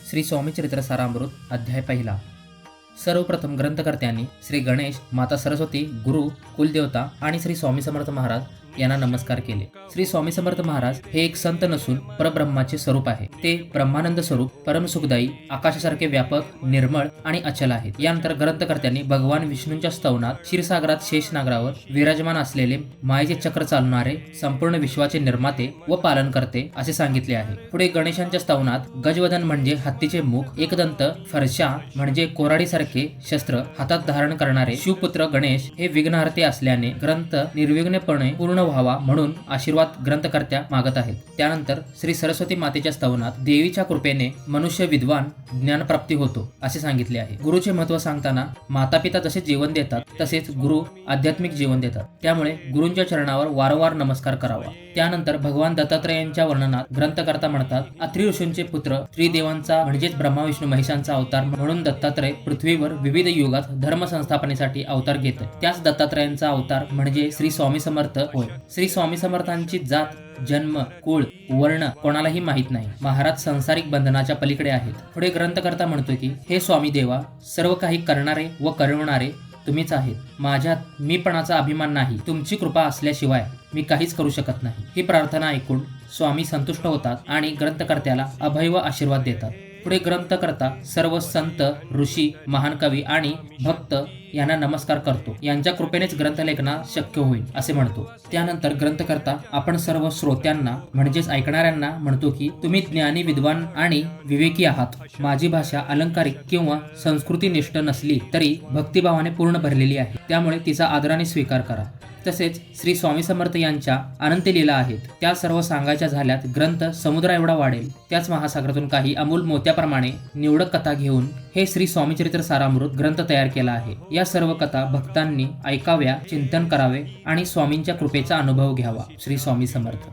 श्री स्वामी चरित्र सारामृत अध्याय पहिला। सर्वप्रथम ग्रंथकर्त्यांनी श्री गणेश, माता सरस्वती, गुरु, कुलदेवता आणि श्री स्वामी समर्थ महाराज यांना नमस्कार केले। श्री स्वामी समर्थ महाराज हे एक संत नसून परब्रह्माचे स्वरूप आहे। ते ब्रह्मानंद स्वरूप, परम सुखदायी, आकाशासारखे व्यापक, निर्मळ आणि अचल आहेत। यानंतर ग्रंथकर्त्यांनी भगवान विष्णूंच्या स्तवनात क्षीरसागरात शेषनागरावर विराजमान असलेले मायेचे चक्र चालणारे, संपूर्ण विश्वाचे निर्माते व पालनकर्ते असे सांगितले आहे। पुढे गणेशांच्या स्तवनात गजवदन म्हणजे हत्तीचे मुख, एकदंत फरशा म्हणजे कोराडीसारखे शस्त्र हातात धारण करणारे शिवपुत्र गणेश हे विघ्नहर्ते असल्याने ग्रंथ निर्विघ्नपणे पूर्ण व्हावा म्हणून आशीर्वाद ग्रंथकर्त्या मागत आहेत। त्यानंतर श्री सरस्वती मातेच्या स्तवनात देवीच्या कृपेने मनुष्य विद्वान, ज्ञानप्राप्ती होतो असे सांगितले आहे। गुरुचे महत्त्व सांगताना माता पिता जसे जीवन देतात तसेच गुरु आध्यात्मिक जीवन देतात, त्यामुळे गुरूंच्या चरणावर वारंवार नमस्कार करावा। त्यानंतर भगवान दत्तात्रयांच्या वर्णनात ग्रंथकर्ता म्हणतात, अत्रि ऋषींचे पुत्र, त्रिदेवांचा म्हणजेच ब्रह्मा विष्णू महेशांचा अवतार म्हणून दत्तात्रय पृथ्वीवर विविध युगात धर्म संस्थापनेसाठी अवतार घेत। त्याच दत्तात्रयांचा अवतार म्हणजे श्री स्वामी समर्थ होय। श्री स्वामी समर्थांची जात, जन्म, कुळ, वर्ण कोणालाही माहित नाही। महाराज संसारिक बंधनाच्या पलीकडे आहेत। पुढे ग्रंथकर्ता म्हणतो की, हे स्वामी देवा, सर्व काही करणारे व करवणारे तुम्हीच आहेत। माझ्यात मीपणाचा अभिमान नाही। तुमची कृपा असल्याशिवाय मी काहीच करू शकत नाही। ही प्रार्थना ऐकून स्वामी संतुष्ट होतात आणि ग्रंथकर्त्याला अभय व आशीर्वाद देतात। पुढे ग्रंथकर्ता सर्व संत, ऋषी, महान कवी आणि भक्त यांना नमस्कार करतो। यांच्या कृपेनेच ग्रंथलेखना शक्य होईल असे म्हणतो। त्यानंतर ग्रंथकर्ता आपण सर्व श्रोत्यांना म्हणजेच ऐकणाऱ्यांना म्हणतो की, तुम्ही ज्ञानी, विद्वान आणि विवेकी आहात। माझी भाषा अलंकारिक किंवा संस्कृतीनिष्ठ नसली तरी भक्तिभावाने पूर्ण भरलेली आहे, त्यामुळे तिचा आदराने स्वीकार करा। तसेच श्री स्वामी समर्थ यांच्या अनंत लीला आहेत, त्या सर्व सांगायच्या झाल्यात ग्रंथ समुद्रा एवढा वाढेल। त्याच महासागरातून काही अमूल मोत्याप्रमाणे निवडक कथा घेऊन हे श्री स्वामी चरित्र सारामृत ग्रंथ तयार केला आहे। या सर्व कथा भक्तांनी ऐकाव्या, चिंतन करावे आणि स्वामींच्या कृपेचा अनुभव घ्यावा। श्री स्वामी समर्थ।